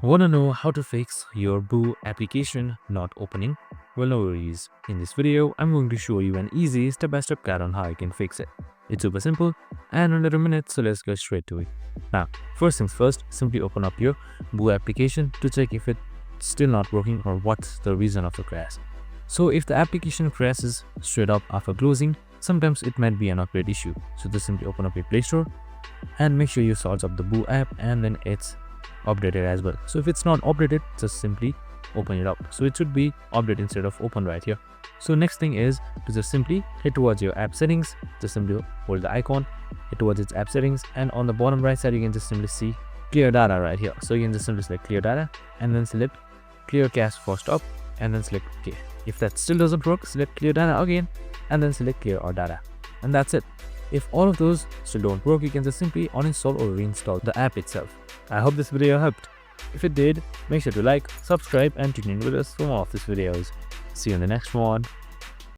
Wanna know how to fix your Boo application not opening? Well, no worries. In this video, I'm going to show you an easy step-by-step guide on how you can fix it. It's super simple and under a minute, so let's go straight to it. Now, first things first, simply open up your Boo application to check if it's still not working or what's the reason of the crash. So if the application crashes straight up after closing, sometimes it might be an upgrade issue. So just simply open up your Play Store and make sure you search up the Boo app and then it's updated as well. So if it's not updated, just simply open it up. So it should be updated instead of open right here. So next thing is to just simply head towards your app settings. Just simply hold the icon, head towards its app settings, and on the bottom right side you can just simply see clear data right here. So you can just simply select clear data and then select clear cache for stop and then select OK. If that still doesn't work, select clear data again and then select clear all data, and that's it. If all of those still don't work, you can just simply uninstall or reinstall the app itself. I hope this video helped. If it did, make sure to like, subscribe and tune in with us for more of these videos. See you in the next one.